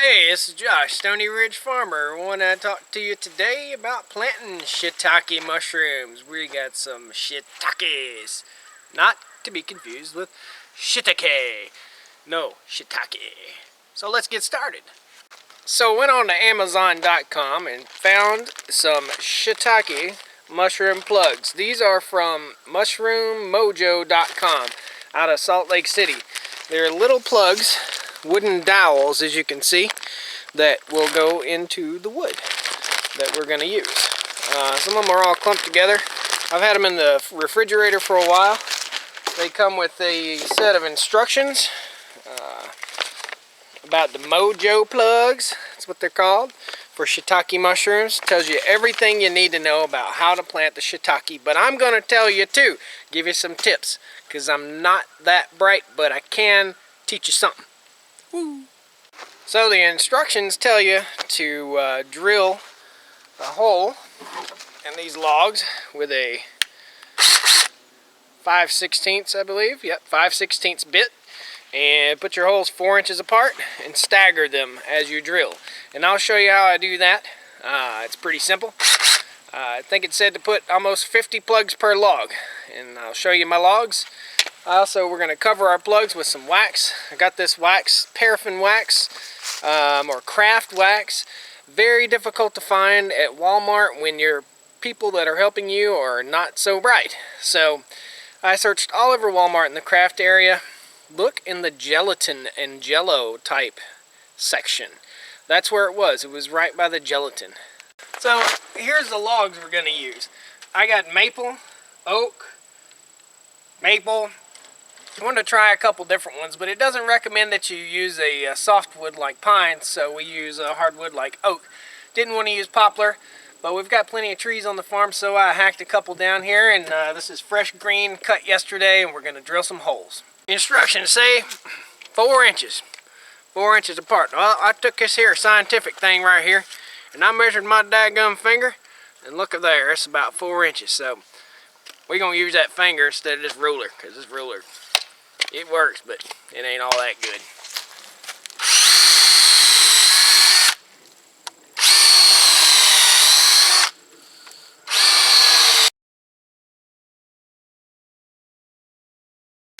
Hey, this is Josh, Stoney Ridge Farmer. I want to talk to you today about planting shiitake mushrooms. We got some shiitakes, not to be confused with shiitake. No, shiitake. So let's get started. So I went on to Amazon.com and found some shiitake mushroom plugs. These are from mushroommojo.com out of Salt Lake City. They're little plugs, wooden dowels, as you can see, that will go into the wood that we're going to use. Some of them are all clumped together. I've had them in the refrigerator for a while. They come with a set of instructions about the Mojo plugs. That's what they're called, for shiitake mushrooms. It tells you everything you need to know about how to plant the shiitake. But I'm going to tell you too, give you some tips, because I'm not that bright, but I can teach you something. Woo. So the instructions tell you to drill a hole in these logs with a 5/16, I believe. Yep, 5/16 bit. And put your holes 4 inches apart and stagger them as you drill. And I'll show you how I do that. It's pretty simple. I think it said to put almost 50 plugs per log. And I'll show you my logs. Also, we're going to cover our plugs with some wax. I got this wax, paraffin wax, or craft wax. Very difficult to find at Walmart when your people that are helping you are not so bright. So I searched all over Walmart in the craft area. Look in the gelatin and jello type section. That's where it was. It was right by the gelatin. So here's the logs we're going to use. I got maple, oak, maple. I wanted to try a couple different ones, but it doesn't recommend that you use a softwood like pine, so we use a hardwood like oak. Didn't want to use poplar, but we've got plenty of trees on the farm, so I hacked a couple down here, and this is fresh green, cut yesterday, and we're going to drill some holes. Instructions say 4 inches. 4 inches apart. Well, I took this here scientific thing right here, and I measured my daggum finger, and look at there, it's about 4 inches. So we're going to use that finger instead of this ruler, because this ruler, it works, but it ain't all that good.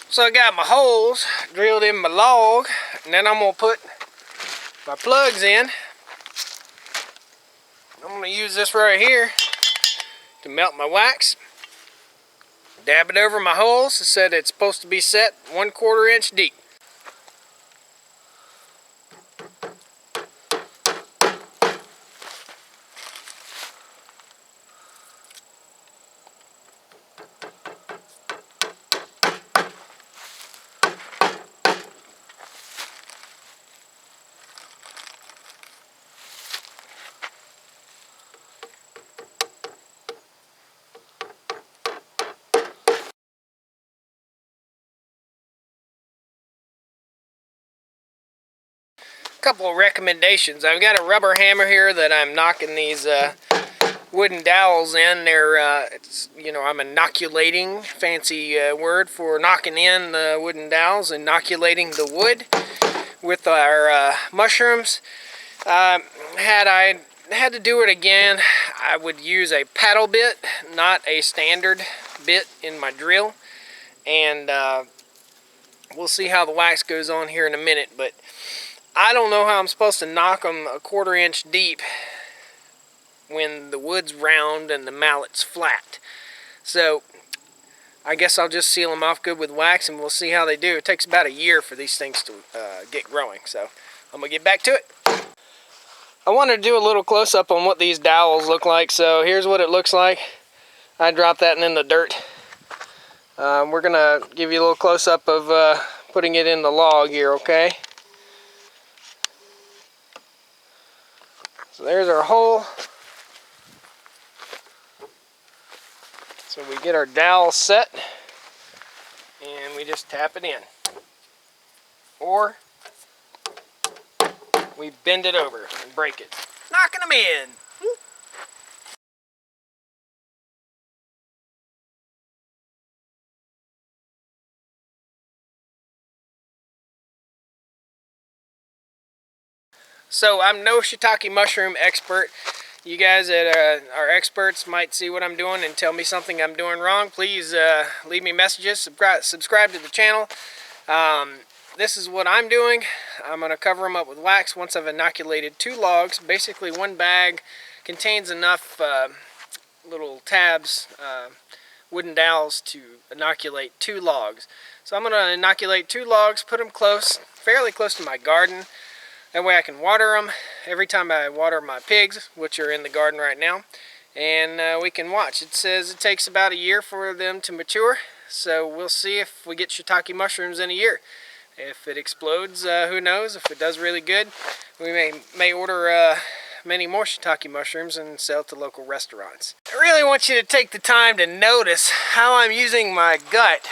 So I got my holes drilled in my log, and then I'm going to put my plugs in. I'm going to use this right here to melt my wax. Dab it over my holes. It said it's supposed to be set 1/4 inch deep. Couple of recommendations. I've got a rubber hammer here that I'm knocking these wooden dowels in. They're, I'm inoculating, fancy word for knocking in the wooden dowels, inoculating the wood with our mushrooms. Had I had to do it again, I would use a paddle bit, not a standard bit in my drill. And we'll see how the wax goes on here in a minute, but I don't know how I'm supposed to knock them 1/4 inch deep when the wood's round and the mallet's flat. So I guess I'll just seal them off good with wax, and we'll see how they do. It takes about a year for these things to get growing, so I'm going to get back to it. I wanted to do a little close-up on what these dowels look like, so here's what it looks like. I dropped that in the dirt. We're going to give you a little close-up of putting it in the log here, okay? So there's our hole. So we get our dowel set, and we just tap it in. Or we bend it over and break it. Knocking them in. So I'm no shiitake mushroom expert. You guys that are experts might see what I'm doing and tell me something I'm doing wrong. Please leave me messages, subscribe to the channel. This is what I'm doing. I'm going to cover them up with wax once I've inoculated 2 logs. Basically 1 bag contains enough little tabs, wooden dowels to inoculate 2 logs. So I'm going to inoculate 2 logs, put them fairly close to my garden. That way I can water them every time I water my pigs, which are in the garden right now. And we can watch. It says it takes about a year for them to mature. So we'll see if we get shiitake mushrooms in a year. If it explodes, who knows? If it does really good, we may order many more shiitake mushrooms and sell it to local restaurants. I really want you to take the time to notice how I'm using my gut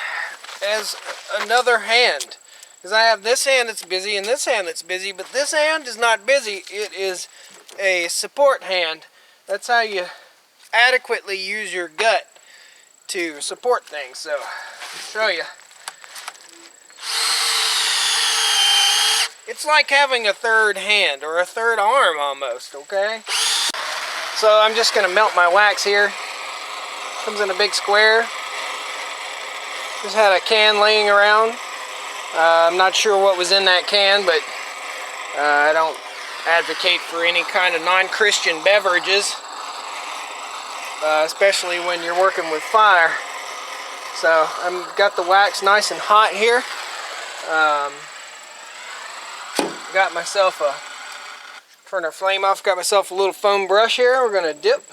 as another hand. Because I have this hand that's busy and this hand that's busy, but this hand is not busy. It is a support hand. That's how you adequately use your gut to support things. So, I'll show you. It's like having a third hand or a third arm almost, okay? So I'm just going to melt my wax here. Comes in a big square. Just had a can laying around. I'm not sure what was in that can, but I don't advocate for any kind of non-Christian beverages, especially when you're working with fire. So I've got the wax nice and hot here. Got myself turn our flame off, got myself a little foam brush here. We're going to dip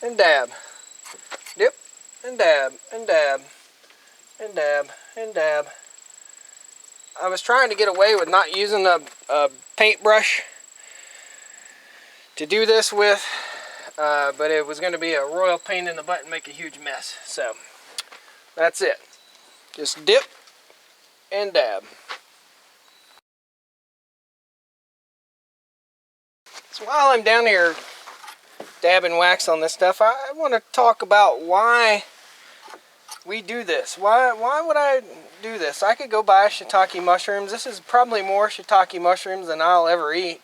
and dab. Dip and dab and dab and dab and dab. I was trying to get away with not using a paintbrush to do this with, but it was going to be a royal pain in the butt and make a huge mess. So that's it. Just dip and dab. So while I'm down here dabbing wax on this stuff, I want to talk about why we do this. Why would I do this? I could go buy shiitake mushrooms. This is probably more shiitake mushrooms than I'll ever eat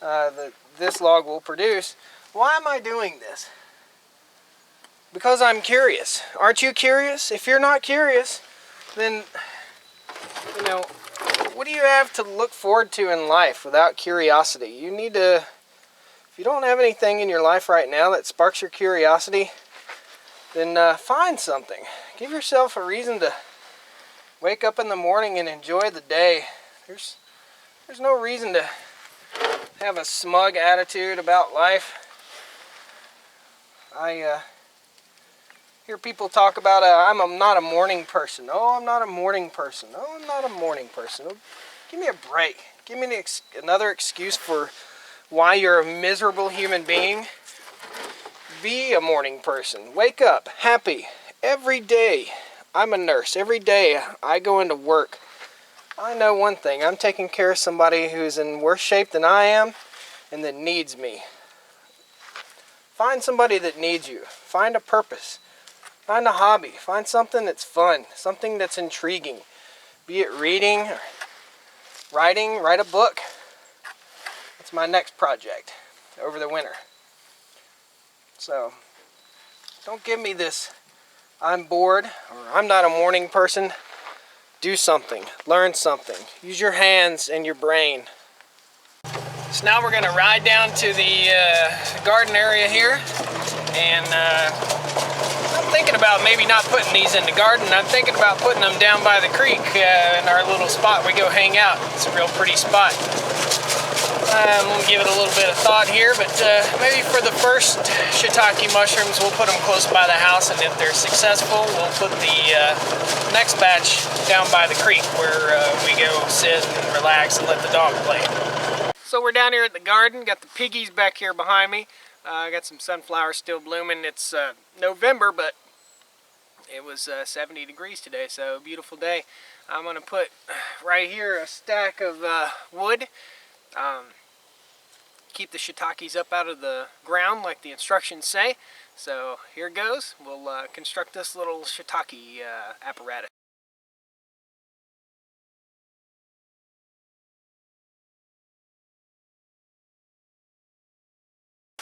that this log will produce. Why am I doing this? Because I'm curious. Aren't you curious? If you're not curious, then, you know, what do you have to look forward to in life without curiosity? You need to, if you don't have anything in your life right now that sparks your curiosity, then find something. Give yourself a reason to wake up in the morning and enjoy the day. There's no reason to have a smug attitude about life. I hear people talk about, I'm not a morning person. Oh, I'm not a morning person. Oh, I'm not a morning person. Oh, give me a break. Give me another excuse for why you're a miserable human being. Be a morning person. Wake up happy every day. I'm a nurse. Every day I go into work. I know one thing. I'm taking care of somebody who's in worse shape than I am and that needs me. Find somebody that needs you. Find a purpose. Find a hobby. Find something that's fun. Something that's intriguing. Be it reading or writing. Write a book. That's my next project over the winter. So, don't give me this, I'm bored, or I'm not a morning person. Do something. Learn something. Use your hands and your brain. So now we're going to ride down to the garden area here. And I'm thinking about maybe not putting these in the garden. I'm thinking about putting them down by the creek in our little spot we go hang out. It's a real pretty spot. I'm going to give it a little bit of thought here, but maybe for the first shiitake mushrooms, we'll put them close by the house, and if they're successful, we'll put the next batch down by the creek where we go sit and relax and let the dog play. So we're down here at the garden, got the piggies back here behind me. I got some sunflowers still blooming. It's November, but it was 70 degrees today, so beautiful day. I'm going to put right here a stack of wood. Keep the shiitakes up out of the ground like the instructions say. So here goes. We'll construct this little shiitake apparatus.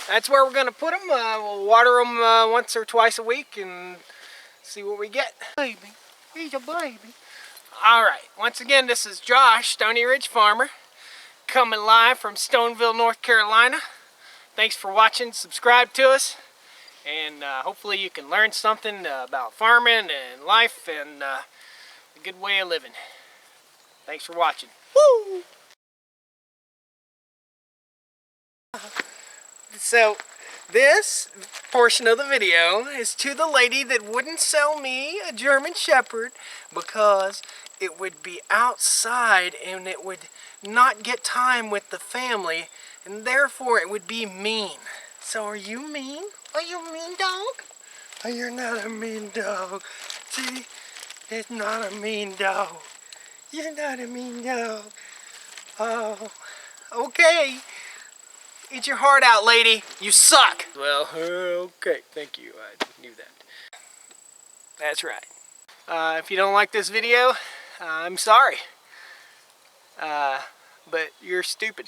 that's where we're going to put them. We'll water them once or twice a week and see what we get. Baby, he's a baby. All right, once again, this is Josh, Stoney Ridge Farmer, coming live from Stoneville, North Carolina. Thanks for watching. Subscribe to us, and hopefully you can learn something about farming and life and a good way of living. Thanks for watching. Woo! So, this portion of the video is to the lady that wouldn't sell me a German Shepherd because it would be outside and it would not get time with the family, and therefore it would be mean. So are you mean? Are you a mean dog? Oh, you're not a mean dog. See, it's not a mean dog. You're not a mean dog. Oh, okay. Eat your heart out, lady. You suck. Well, okay. Thank you. I knew that. That's right. If you don't like this video, I'm sorry. But you're stupid.